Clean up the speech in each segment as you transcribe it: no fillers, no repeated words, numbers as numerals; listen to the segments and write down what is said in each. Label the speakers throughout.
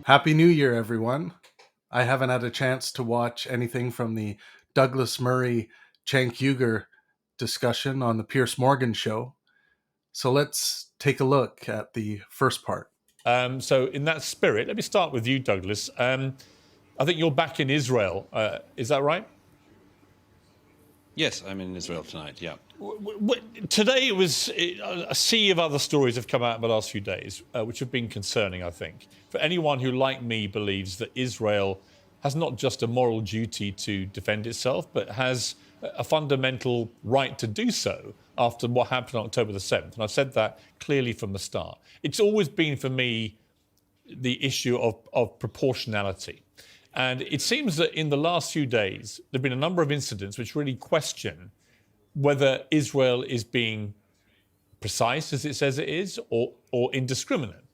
Speaker 1: Happy New Year, everyone. I haven't had a chance to watch anything from the Douglas Murray Cenk Uygur discussion on the Piers Morgan show. So let's take a look at the first part.
Speaker 2: So, in that spirit, let me start with you, Douglas. I think you're back in Israel. Is that right?
Speaker 3: Yes, I'm in Israel tonight. Yeah.
Speaker 2: Today, it was a sea of other stories have come out in the last few days, which have been concerning, I think. For anyone who, like me, believes that Israel has not just a moral duty to defend itself, but has a fundamental right to do so after what happened on October the 7th. And I've said that clearly from the start. It's always been, for me, the issue of proportionality. And it seems that in the last few days, there have been a number of incidents which really question whether Israel is being precise, as it says it is, or indiscriminate.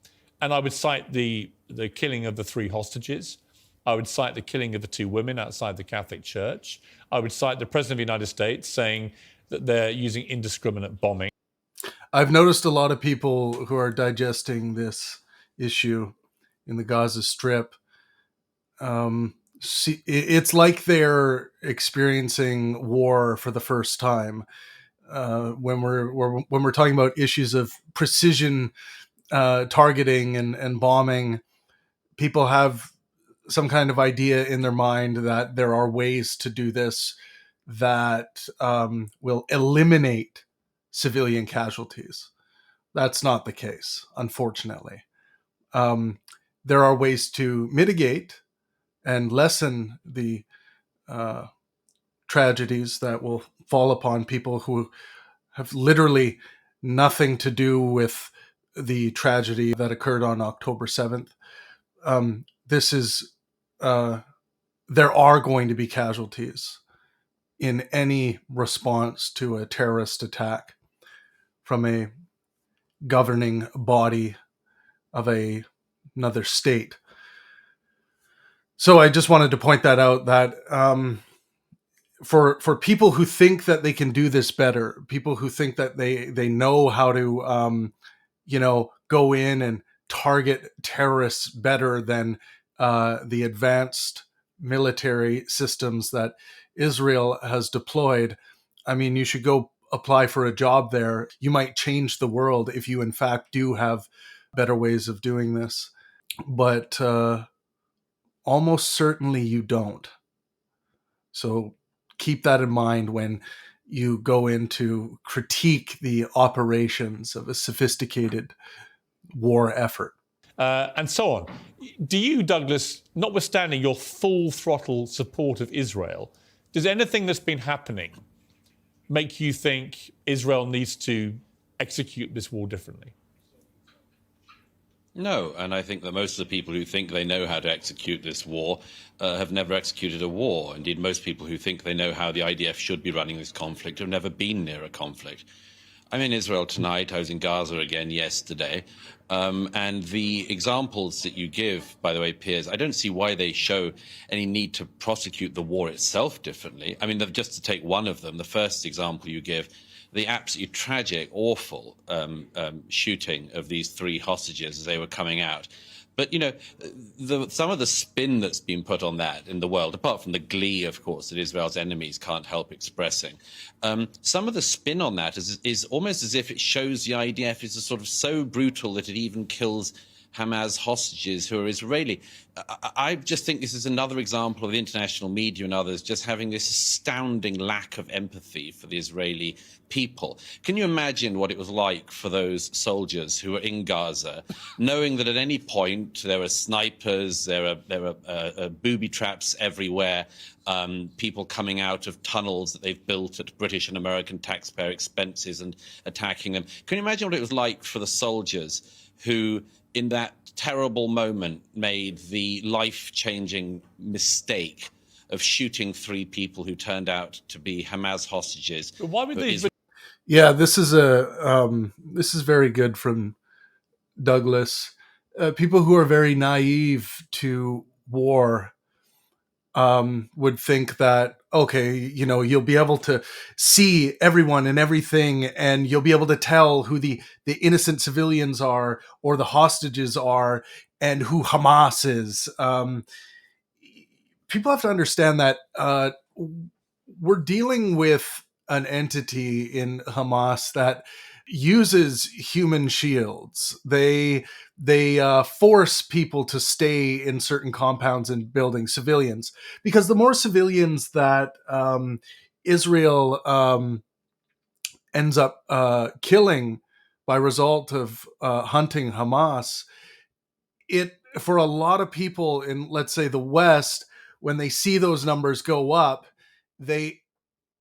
Speaker 2: And I would cite the killing of the 3 hostages. I would cite the killing of the 2 women outside the Catholic Church. I would cite the President of the United States saying that they're using indiscriminate bombing.
Speaker 1: I've noticed a lot of people who are digesting this issue in the Gaza Strip. It's like they're experiencing war for the first time. When we're talking about issues of precision targeting and bombing, people have some kind of idea in their mind that there are ways to do this that will eliminate civilian casualties. That's not the case, unfortunately. There are ways to mitigate and lessen the tragedies that will fall upon people who have literally nothing to do with the tragedy that occurred on October 7th. This is, there are going to be casualties in any response to a terrorist attack from a governing body of another state. So I just wanted to point that out, that for people who think that they can do this better, people who think that they know how to go in and target terrorists better than the advanced military systems that Israel has deployed, I mean, you should go apply for a job there. You might change the world if you in fact do have better ways of doing this. But almost certainly you don't. So keep that in mind when you go in to critique the operations of a sophisticated war effort.
Speaker 2: And so on. Do you, Douglas, notwithstanding your full throttle support of Israel, does anything that's been happening make you think Israel needs to execute this war differently?
Speaker 3: No, and I think that most of the people who think they know how to execute this war have never executed a war. Indeed, most people who think they know how the IDF should be running this conflict have never been near a conflict. I'm in Israel tonight. I was in Gaza again yesterday. And the examples that you give, by the way, Piers, I don't see why they show any need to prosecute the war itself differently. I mean, just to take one of them, the first example you give, the absolutely tragic, awful shooting of these 3 hostages as they were coming out. But, you know, some of the spin that's been put on that in the world, apart from the glee, of course, that Israel's enemies can't help expressing, some of the spin on that is almost as if it shows the IDF is sort of so brutal that it even kills Hamas hostages who are Israeli. I just think this is another example of the international media and others just having this astounding lack of empathy for the Israeli people. Can you imagine what it was like for those soldiers who were in Gaza, knowing that at any point there are snipers, there are booby traps everywhere, people coming out of tunnels that they've built at British and American taxpayer expenses and attacking them? Can you imagine what it was like for the soldiers who, in that terrible moment, made the life-changing mistake of shooting 3 people who turned out to be Hamas hostages?
Speaker 2: But why would they?
Speaker 1: Yeah, this is very good from Douglas. People who are very naive to war would think that, okay, you'll be able to see everyone and everything, and you'll be able to tell who the innocent civilians are or the hostages are, and who Hamas is. People have to understand that we're dealing with an entity in Hamas that uses human shields. They force people to stay in certain compounds and buildings, civilians, because the more civilians that Israel ends up killing by result of hunting Hamas, it for a lot of people in, let's say, the West, when they see those numbers go up, they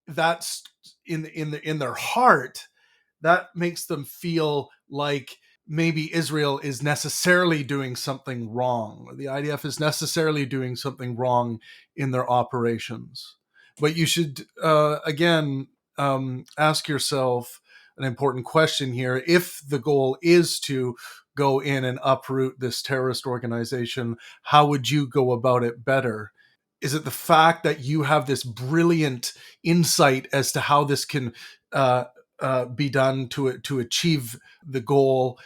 Speaker 1: that's in their heart, that makes them feel like maybe Israel is necessarily doing something wrong, or the IDF is necessarily doing something wrong in their operations. But you should again ask yourself an important question here. If the goal is to go in and uproot this terrorist organization, how would you go about it better? Is it the fact that you have this brilliant insight as to how this can be done to achieve the goal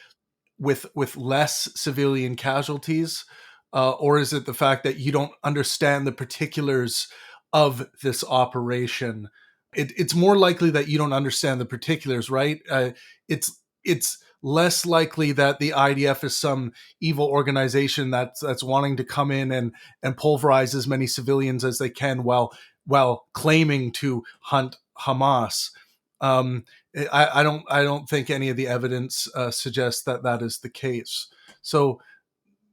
Speaker 1: with less civilian casualties, or is it the fact that you don't understand the particulars of this operation? It's more likely that you don't understand the particulars, right? It's less likely that the IDF is some evil organization that's wanting to come in and pulverize as many civilians as they can while claiming to hunt Hamas. Um, I don't think any of the evidence suggests that that is the case. So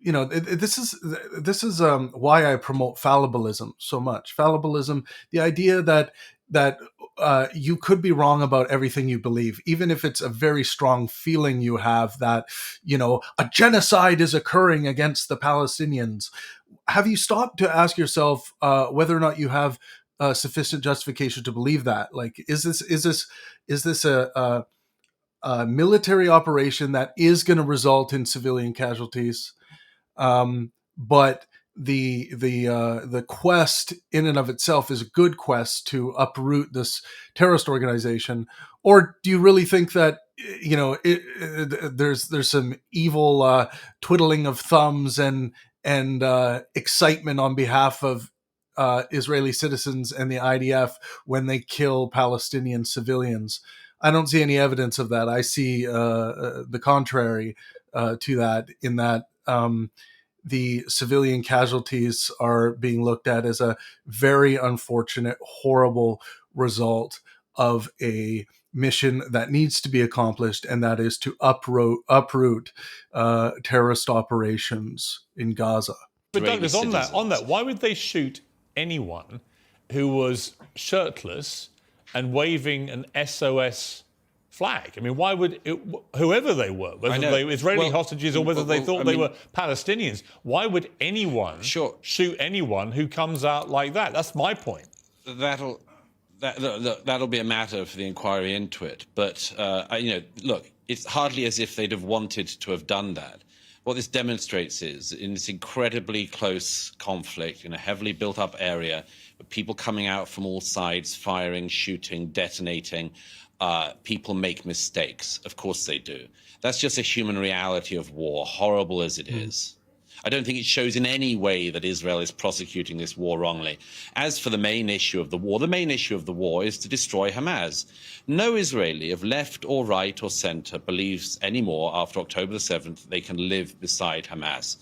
Speaker 1: this is why I promote fallibilism so much. Fallibilism, the idea that you could be wrong about everything you believe, even if it's a very strong feeling you have that a genocide is occurring against the Palestinians. Have you stopped to ask yourself whether or not you have sufficient justification to believe that? Like, is this a military operation that is going to result in civilian casualties? But the quest in and of itself is a good quest to uproot this terrorist organization, or do you really think that there's some evil twiddling of thumbs and excitement on behalf of Israeli citizens and the IDF when they kill Palestinian civilians? I don't see any evidence of that. I see the contrary to that, in that the civilian casualties are being looked at as a very unfortunate, horrible result of a mission that needs to be accomplished, and that is to uproot terrorist operations in Gaza.
Speaker 2: But Douglas, on that, why would they shoot anyone who was shirtless and waving an SOS flag? I mean, why would whoever they were, whether they were Israeli hostages or whether they thought they were Palestinians, why would anyone shoot anyone who comes out like that? That's my point.
Speaker 3: That'll be a matter for the inquiry into it. But look, it's hardly as if they'd have wanted to have done that. What this demonstrates is, in this incredibly close conflict in a heavily built-up area, with people coming out from all sides, firing, shooting, detonating, people make mistakes. Of course they do. That's just a human reality of war, horrible as it is. I don't think it shows in any way that Israel is prosecuting this war wrongly. As for the main issue of the war, the main issue of the war is to destroy Hamas. No Israeli of left or right or center believes anymore after October the 7th they can live beside Hamas.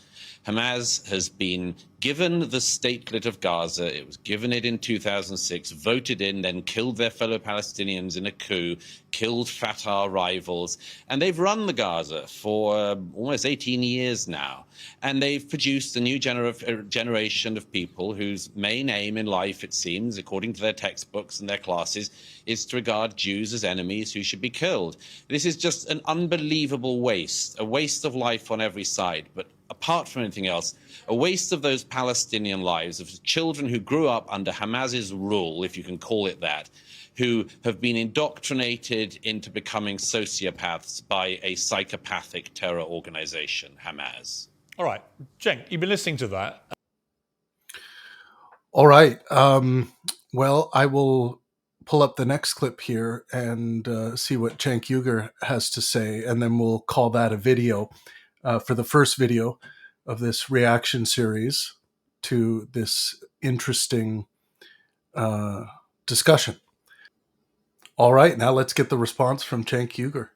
Speaker 3: Hamas has been given the statelet of Gaza. It was given it in 2006, voted in, then killed their fellow Palestinians in a coup, killed Fatah rivals, and they've run the Gaza for almost 18 years now. And they've produced a new generation of people whose main aim in life, it seems, according to their textbooks and their classes, is to regard Jews as enemies who should be killed. This is just an unbelievable waste, a waste of life on every side. But apart from anything else, a waste of those Palestinian lives, of children who grew up under Hamas's rule, if you can call it that, who have been indoctrinated into becoming sociopaths by a psychopathic terror organization, Hamas.
Speaker 2: All right, Cenk, you've been listening to that.
Speaker 1: All right. Well, I will pull up the next clip here and see what Cenk Uygur has to say, and then we'll call that a video for the first video of this reaction series to this interesting uh, discussion. All right, now let's get the response from Cenk Uygur.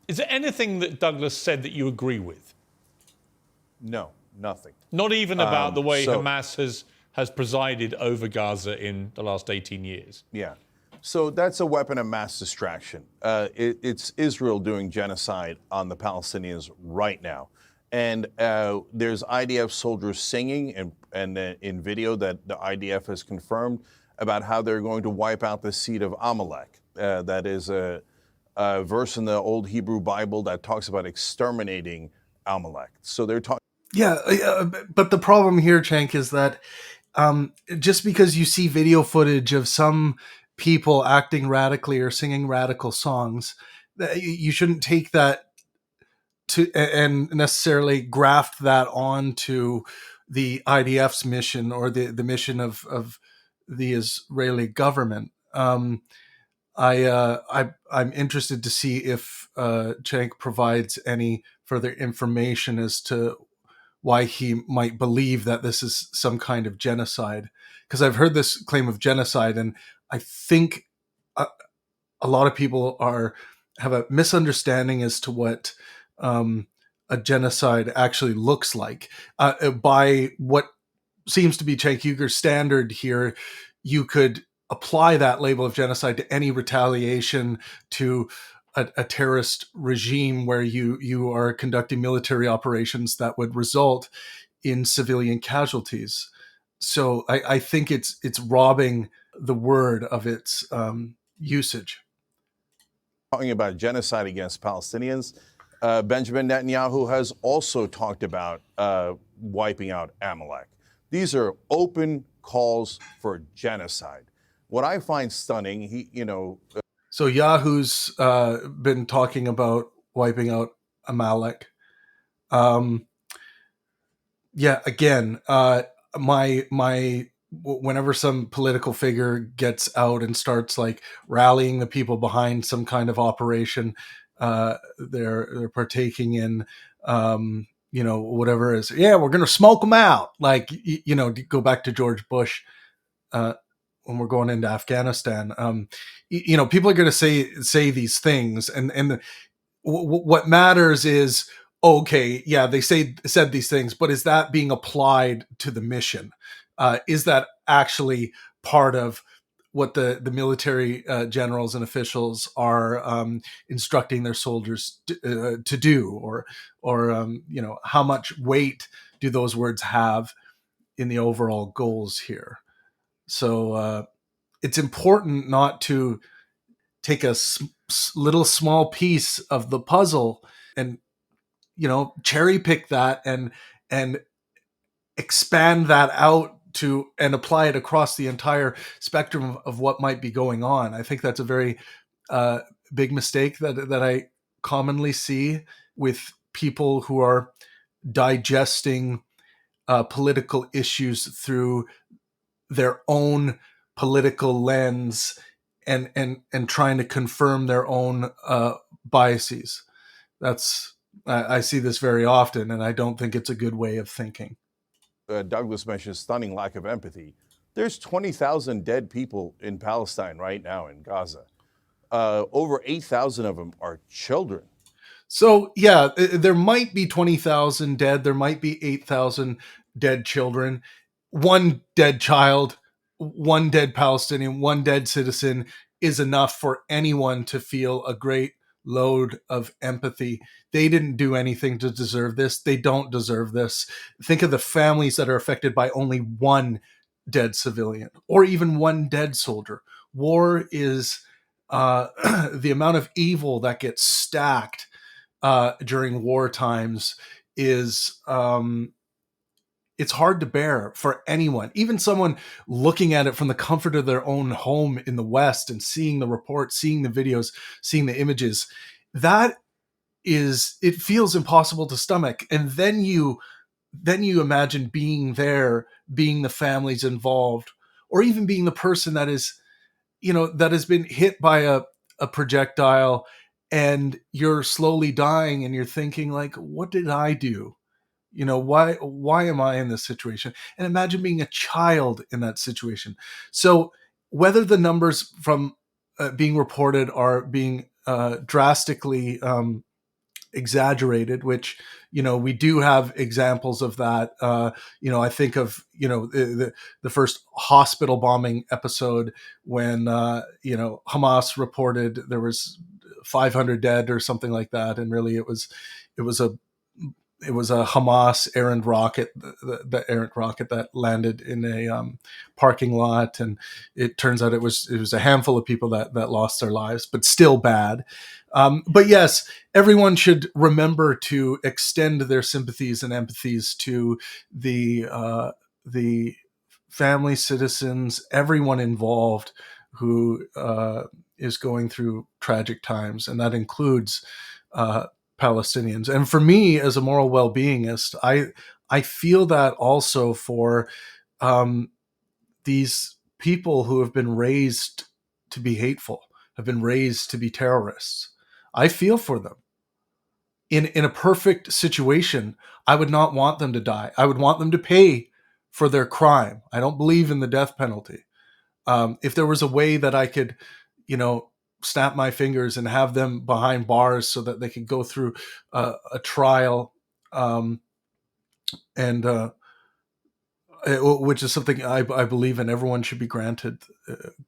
Speaker 2: Is there anything that Douglas said that you agree with?
Speaker 4: No, nothing.
Speaker 2: Not even about the way
Speaker 4: so-
Speaker 2: Hamas has presided over Gaza in the last 18 years.
Speaker 4: Yeah. So that's a weapon of mass distraction. It's Israel doing genocide on the Palestinians right now. And there's IDF soldiers singing and in video that the IDF has confirmed about how they're going to wipe out the seed of Amalek. That is a verse in the old Hebrew Bible that talks about exterminating Amalek. So they're talking.
Speaker 1: Yeah, but the problem here, Cenk, is that just because you see video footage of some people acting radically or singing radical songs, you shouldn't take that to and necessarily graft that onto the IDF's mission or the mission of the Israeli government. I'm interested to see if Cenk provides any further information as to why he might believe that this is some kind of genocide. Because I've heard this claim of genocide, and I think a lot of people have a misunderstanding as to what a genocide actually looks like. By what seems to be Cenk Uygur's standard here, you could apply that label of genocide to any retaliation to a terrorist regime where you are conducting military operations that would result in civilian casualties. So I think it's robbing the word of its usage.
Speaker 4: Talking about genocide against Palestinians, Benjamin Netanyahu has also talked about wiping out Amalek. These are open calls for genocide. What I find stunning,
Speaker 1: So Yahoo's been talking about wiping out Amalek. Yeah, again, my whenever some political figure gets out and starts like rallying the people behind some kind of operation they're partaking in, whatever is, yeah, we're gonna smoke them out, like go back to George Bush when we're going into Afghanistan. People are going to say these things, and what matters is, okay, yeah, they said these things, but is that being applied to the mission? Is that actually part of what the military generals and officials are instructing their soldiers to do, or how much weight do those words have in the overall goals here? So it's important not to take a little small piece of the puzzle and cherry pick that and expand that out to and apply it across the entire spectrum of what might be going on. I think that's a very big mistake that I commonly see with people who are digesting political issues through their own political lens and trying to confirm their own biases. I see this very often, and I don't think it's a good way of thinking.
Speaker 4: Douglas mentioned stunning lack of empathy. There's 20,000 dead people in Palestine right now in Gaza. Over 8,000 of them are children.
Speaker 1: So, yeah, there might be 20,000 dead. There might be 8,000 dead children. One dead child, one dead Palestinian, one dead citizen is enough for anyone to feel a great load of empathy. They didn't do anything to deserve this. They don't deserve this. Think of the families that are affected by only one dead civilian or even one dead soldier. War is the amount of evil that gets stacked during war times is it's hard to bear for anyone, even someone looking at it from the comfort of their own home in the West and seeing the reports, seeing the videos, seeing the images. It feels impossible to stomach. And then you imagine being there being the families involved, or even being the person that is, that has been hit by a projectile, and you're slowly dying, and you're thinking like, what did I do? Why am I in this situation? And imagine being a child in that situation. So whether the numbers from being reported are being drastically exaggerated, which we do have examples of that. I think of the first hospital bombing episode when Hamas reported there was 500 dead or something like that, and really it was a Hamas errant rocket, the errant rocket that landed in a parking lot, and it turns out it was a handful of people that lost their lives, but still bad. But yes, everyone should remember to extend their sympathies and empathies to the family, citizens, everyone involved who is going through tragic times, and that includes Palestinians. And for me, as a moral well-beingist, I feel that also for these people who have been raised to be hateful, have been raised to be terrorists. I feel for them. In a perfect situation, I would not want them to die. I would want them to pay for their crime. I don't believe in the death penalty. If there was a way that I could, snap my fingers and have them behind bars so that they could go through a trial, and which is something I believe in. Everyone should be granted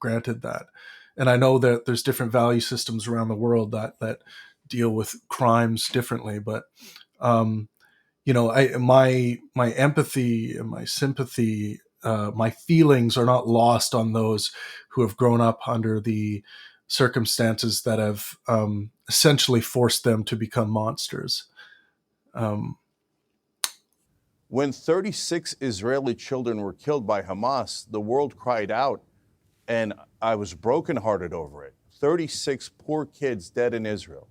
Speaker 1: that. And I know that there's different value systems around the world that deal with crimes differently, but my empathy and my sympathy, my feelings are not lost on those who have grown up under the circumstances that have essentially forced them to become monsters.
Speaker 4: When 36 Israeli children were killed by Hamas, the world cried out, and I was brokenhearted over it. 36 poor kids dead in Israel.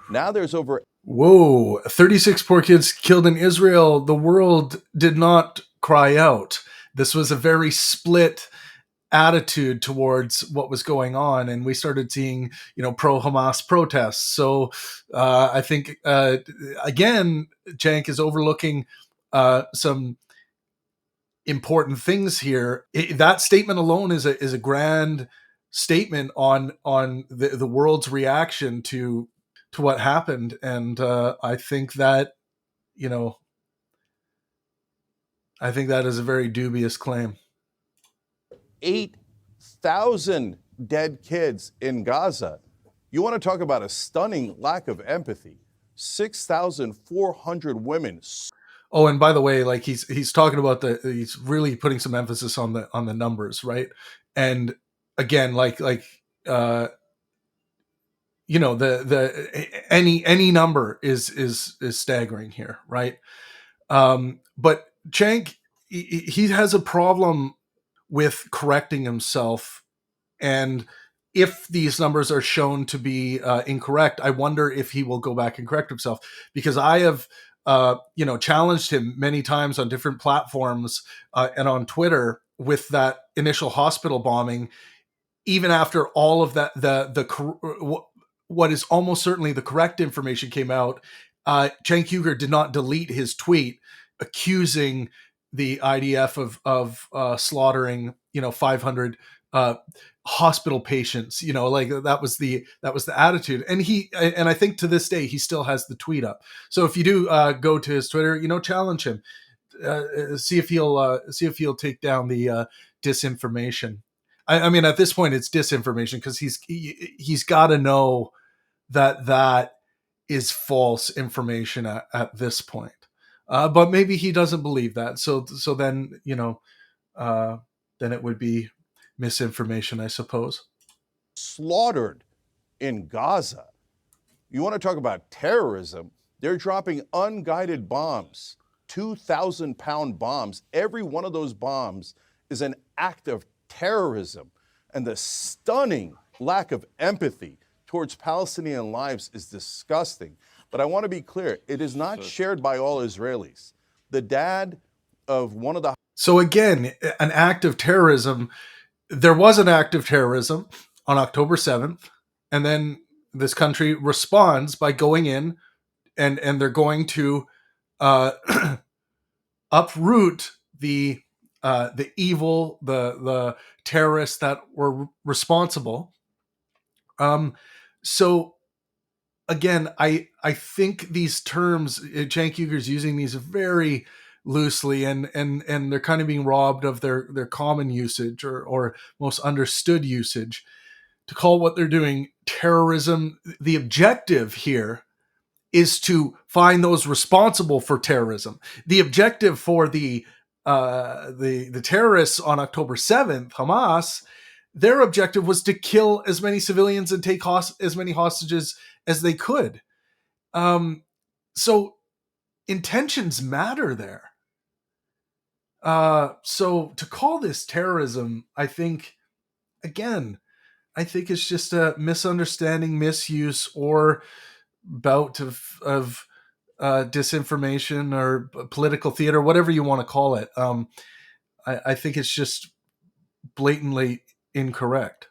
Speaker 4: Now there's over...
Speaker 1: Whoa, 36 poor kids killed in Israel. The world did not cry out. This was a very split attitude towards what was going on, and we started seeing pro-Hamas protests. So I think again, Cenk is overlooking some important things here. That statement alone is a grand statement on the world's reaction to what happened, and I think that is a very dubious claim.
Speaker 4: 8,000 dead kids in Gaza. You want to talk about a stunning lack of empathy. 6,400 women.
Speaker 1: Oh, and by the way, like he's talking about he's really putting some emphasis on the numbers, right? And again, any number is staggering here, right? But Cenk, he has a problem with correcting himself, and if these numbers are shown to be incorrect, I wonder if he will go back and correct himself, because I have challenged him many times on different platforms and on Twitter with that initial hospital bombing. Even after all of that, what is almost certainly the correct information came out, Cenk Uygur did not delete his tweet accusing the IDF of slaughtering 500 hospital patients. That was the attitude, and I think to this day he still has the tweet up. So if you do go to his Twitter, challenge him, see if he'll take down the disinformation. I mean, at this point, it's disinformation, because he's got to know that is false information at this point. But maybe he doesn't believe that. So then then it would be misinformation, I suppose.
Speaker 4: Slaughtered in Gaza. You want to talk about terrorism? They're dropping unguided bombs, 2,000-pound bombs. Every one of those bombs is an act of terrorism, and the stunning lack of empathy towards Palestinian lives is disgusting. But I want to be clear, it is not shared by all Israelis. The dad of one of the
Speaker 1: So again, an act of terrorism. There was an act of terrorism on October 7th, and then this country responds by going in, and they're going to uh, uproot the evil, the terrorists that were responsible. So again, I think these terms, Cenk Uygur's using these very loosely, and they're kind of being robbed of their common usage, or most understood usage, to call what they're doing terrorism. The objective here is to find those responsible for terrorism. The objective for the terrorists on October 7th, Hamas, their objective was to kill as many civilians and take as many hostages as they could. So intentions matter there. So to call this terrorism, I think, again, I think it's just a misunderstanding, misuse, or bout of disinformation or political theater, whatever you want to call it. I think it's just blatantly incorrect.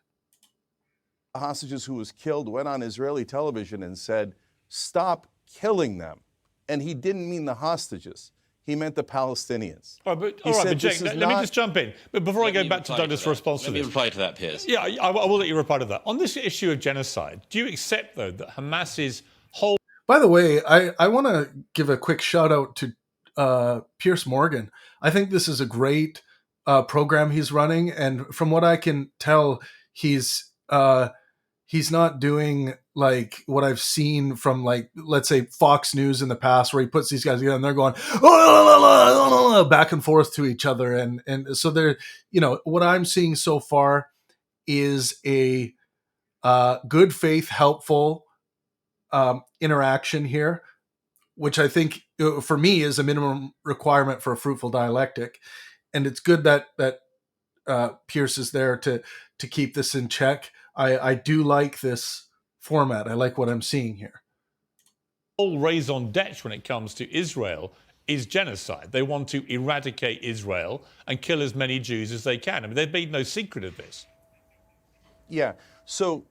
Speaker 4: Hostages who was killed went on Israeli television and said, "Stop killing them." And he didn't mean the hostages. He meant the Palestinians.
Speaker 2: All right, but Jake, let me just jump in. But before I go back to Douglas' response to this.
Speaker 3: Let me reply to that, Piers.
Speaker 2: Yeah, I will let you reply to that. On this issue of genocide, do you accept, though, that Hamas's whole...
Speaker 1: By the way, I want to give a quick shout out to Piers Morgan. I think this is a great program he's running, and from what I can tell, he's not doing like what I've seen from, like, let's say Fox News in the past, where he puts these guys together and they're going back and forth to each other, and so they're, what I'm seeing so far is a good faith, helpful interaction here, which I think, for me, is a minimum requirement for a fruitful dialectic. And it's good that Piers is there to keep this in check. I do like this format. I like what I'm seeing here.
Speaker 2: Whole raison d'etre when it comes to Israel is genocide. They want to eradicate Israel and kill as many Jews as they can. I mean, they've made no secret of this.
Speaker 4: Yeah. So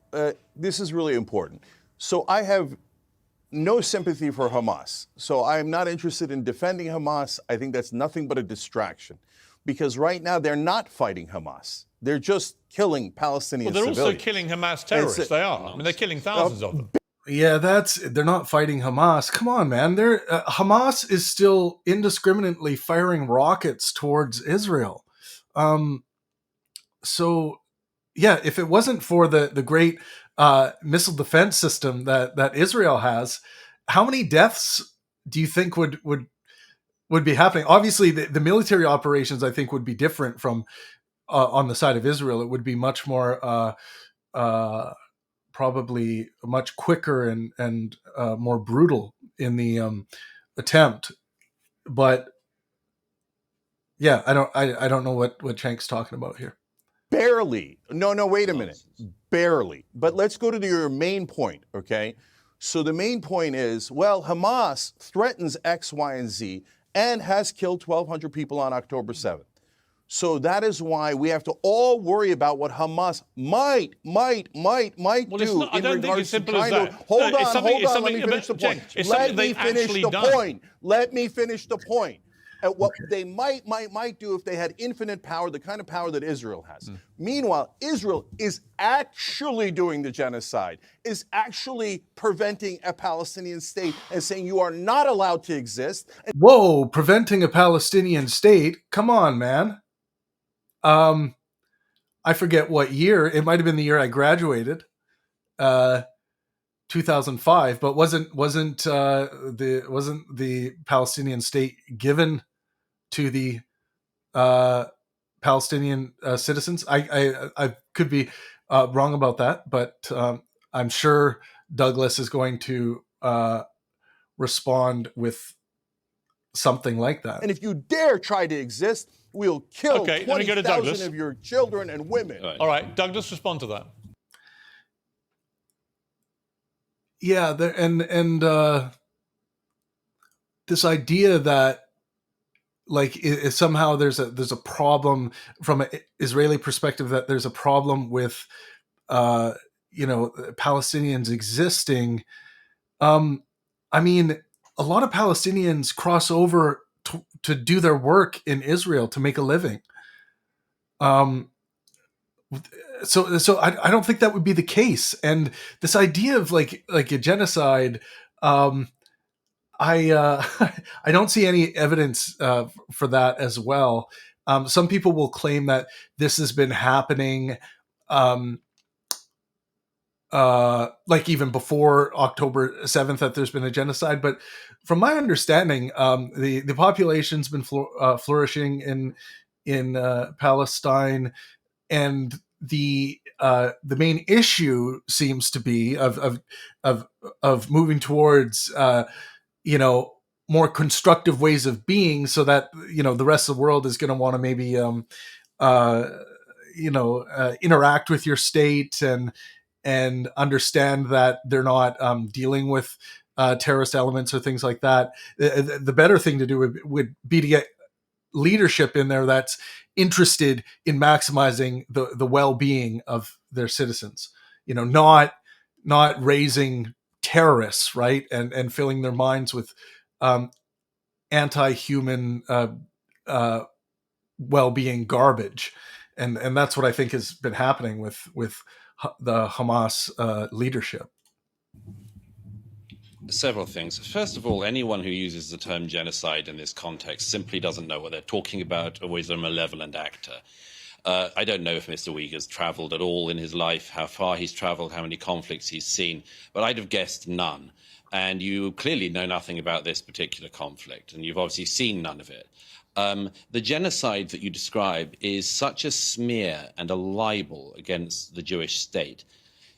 Speaker 4: this is really important. So I have no sympathy for Hamas. So I'm not interested in defending Hamas. I think that's nothing but a distraction, because right now they're not fighting Hamas. They're just killing Palestinian civilians.
Speaker 2: Well, they're also killing Hamas terrorists. They are. I mean, they're killing thousands of them.
Speaker 1: Yeah, they're not fighting Hamas. Come on, man. Hamas is still indiscriminately firing rockets towards Israel. So, yeah, if it wasn't for the great missile defense system that Israel has, how many deaths do you think would be happening? Obviously, the military operations, I think, would be different from on the side of Israel. It would be much more probably much quicker and more brutal in the attempt. But yeah, I don't know what Cenk's talking about here.
Speaker 4: Barely. No, wait a minute. Barely. But let's go to your main point, okay? So the main point is, well, Hamas threatens X, Y, and Z and has killed 1,200 people on October 7th. So that is why we have to all worry about what Hamas might do in regards to trying to... Hold on, let me finish the point. Let me finish the point. And what they might do if they had infinite power, the kind of power that Israel has. Meanwhile, Israel is actually doing the genocide, is actually preventing a Palestinian state and saying you are not allowed to exist.
Speaker 1: Whoa, preventing a Palestinian state? Come on, man. I forget what year. It might have been the year I graduated, 2005. But wasn't the Palestinian state given to the Palestinian citizens? I could be wrong about that, but I'm sure Douglas is going to respond with something like that.
Speaker 4: And if you dare try to exist, we'll kill 20,000 of your children and women.
Speaker 2: All right, Douglas, respond to that.
Speaker 1: Yeah, and this idea that like somehow there's a problem from an Israeli perspective, that there's a problem with uh, Palestinians existing. Um, I mean, a lot of Palestinians cross over to do their work in Israel to make a living. Um, so I don't think that would be the case. And this idea of like a genocide, um, I I don't see any evidence for that as well. Some people will claim that this has been happening, um, like even before October 7th, that there's been a genocide. But from my understanding, the population's been flourishing in Palestine, and the main issue seems to be of of moving towards you know more constructive ways of being, so that the rest of the world is going to want to maybe uh, interact with your state, and understand that they're not dealing with terrorist elements or things like that. The better thing to do would be to get leadership in there that's interested in maximizing the well-being of their citizens. Not raising terrorists, right, and filling their minds with um, anti-human uh, well-being garbage. And that's what I think has been happening with the Hamas leadership.
Speaker 3: Several things. First of all, anyone who uses the term genocide in this context simply doesn't know what they're talking about, or is a malevolent actor. I don't know if Mr. Uyghur's traveled at all in his life, how far he's traveled, how many conflicts he's seen, but I'd have guessed none. And you clearly know nothing about this particular conflict, and you've obviously seen none of it. The genocide that you describe is such a smear and a libel against the Jewish state.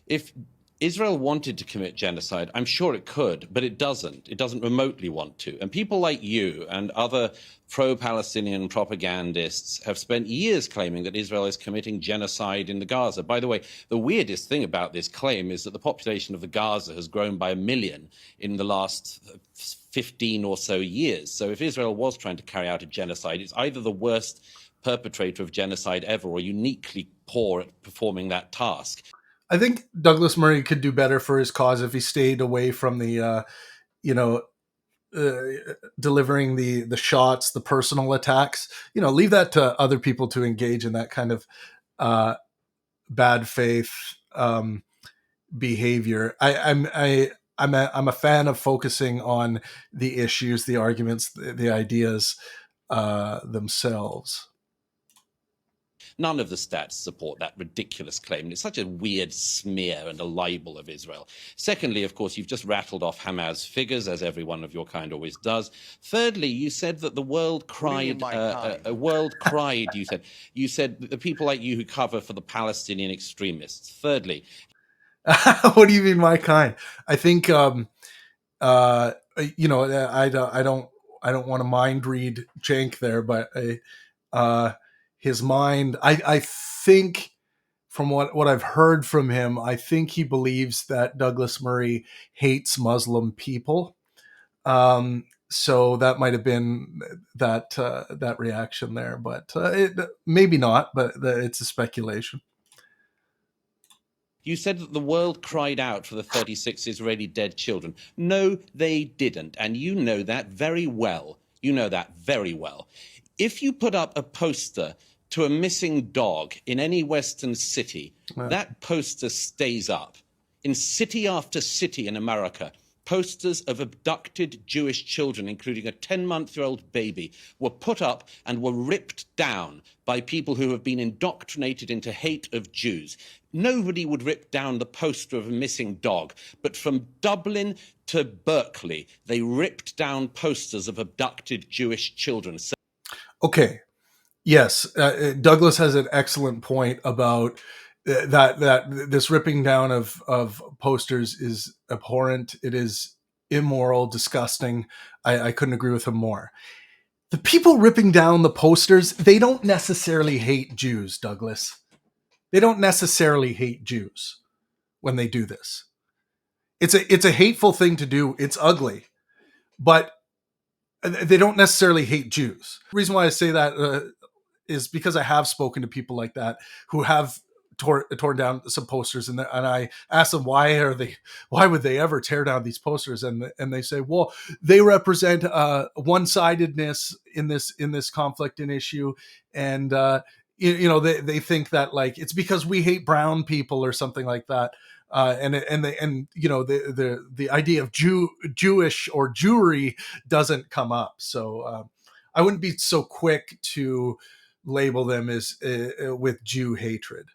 Speaker 3: If Israel wanted to commit genocide, I'm sure it could, but it doesn't. It doesn't remotely want to. And people like you and other pro-Palestinian propagandists have spent years claiming that Israel is committing genocide in the Gaza. By the way, the weirdest thing about this claim is that the population of the Gaza has grown by 1 million in the last 15 or so years. So if Israel was trying to carry out a genocide, it's either the worst perpetrator of genocide ever or uniquely poor at performing that task.
Speaker 1: I think Douglas Murray could do better for his cause if he stayed away from the, delivering the shots, the personal attacks. Leave that to other people to engage in that kind of bad faith behavior. I'm a fan of focusing on the issues, the arguments, the ideas themselves.
Speaker 3: None of the stats support that ridiculous claim. It's such a weird smear and a libel of Israel. Secondly, of course, you've just rattled off Hamas figures, as everyone of your kind always does. Thirdly, you said that the world cried. A world cried. You said the people like you who cover for the Palestinian extremists. Thirdly,
Speaker 1: what do you mean, my kind? I think I don't want to mind read Cenk there, but his mind, I think from what I've heard from him, I think he believes that Douglas Murray hates Muslim people. So that might have been that reaction there, but maybe not. But it's a speculation.
Speaker 3: You said that the world cried out for the 36 Israeli dead children. No, they didn't. And you know that very well. You know that very well. If you put up a poster to a missing dog in any Western city, that poster stays up. In city after city in America, posters of abducted Jewish children, including a 10-month-old baby, were put up and were ripped down by people who have been indoctrinated into hate of Jews. Nobody would rip down the poster of a missing dog, but from Dublin to Berkeley, they ripped down posters of abducted Jewish children.
Speaker 1: Okay. Yes, Douglas has an excellent point about that this ripping down of posters is abhorrent. It is immoral, disgusting. I couldn't agree with him more. The people ripping down the posters, they don't necessarily hate Jews, Douglas. They don't necessarily hate Jews when they do this. It's a hateful thing to do. It's ugly, but they don't necessarily hate Jews. The reason why I say that is because I have spoken to people like that who have torn down some posters, and I asked them why would they ever tear down these posters, and they say, well, they represent one-sidedness in this conflict and issue, and they think that like it's because we hate brown people or something like that. The idea of Jewish or Jewry doesn't come up. So I wouldn't be so quick to label them as with Jew hatred.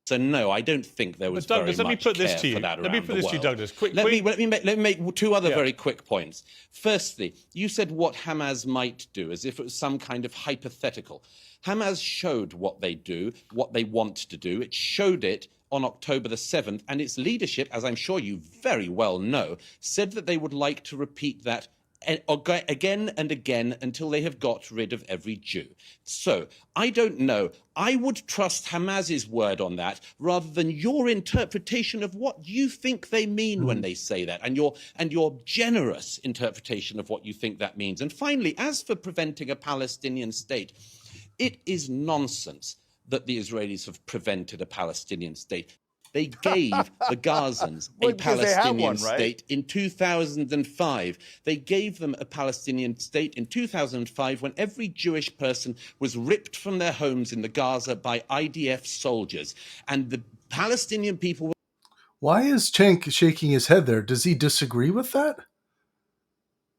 Speaker 3: So no, I don't think there was
Speaker 2: Douglas,
Speaker 3: very much care for that around the world.
Speaker 2: Let me put this to you, Douglas.
Speaker 3: Let me make two other very quick points. Firstly, you said what Hamas might do, as if it was some kind of hypothetical. Hamas showed what they do, what they want to do. It showed it on October the 7th, and its leadership, as I'm sure you very well know, said that they would like to repeat that again and again until they have got rid of every Jew. So I don't know. I would trust Hamas's word on that rather than your interpretation of what you think they mean when they say that, and your generous interpretation of what you think that means. And finally, as for preventing a Palestinian state, it is nonsense that the Israelis have prevented a Palestinian state. They gave the Gazans a Palestinian state in 2005. They gave them a Palestinian state in 2005 when every Jewish person was ripped from their homes in the Gaza by IDF soldiers. And the Palestinian people...
Speaker 1: Why is Cenk shaking his head there? Does he disagree with that?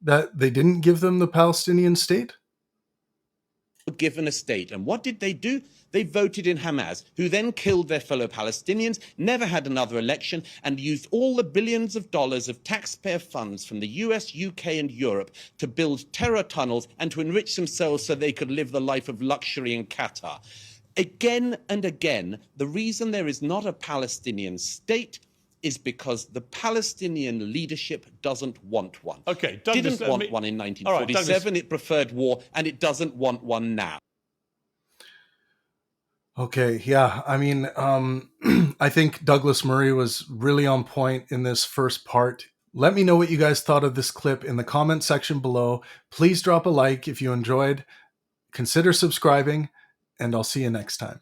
Speaker 1: That they didn't give them the Palestinian state?
Speaker 3: Given a state. And what did they do? They voted in Hamas, who then killed their fellow Palestinians, never had another election, and used all the billions of dollars of taxpayer funds from the US, UK, and Europe to build terror tunnels and to enrich themselves so they could live the life of luxury in Qatar. Again and again, the reason there is not a Palestinian state is because the Palestinian leadership doesn't want one.
Speaker 2: Okay,
Speaker 3: Douglas, didn't want one in 1947. It preferred war, and it doesn't want one now.
Speaker 1: Okay, yeah. I mean, I think Douglas Murray was really on point in this first part. Let me know what you guys thought of this clip in the comment section below. Please drop a like if you enjoyed. Consider subscribing, and I'll see you next time.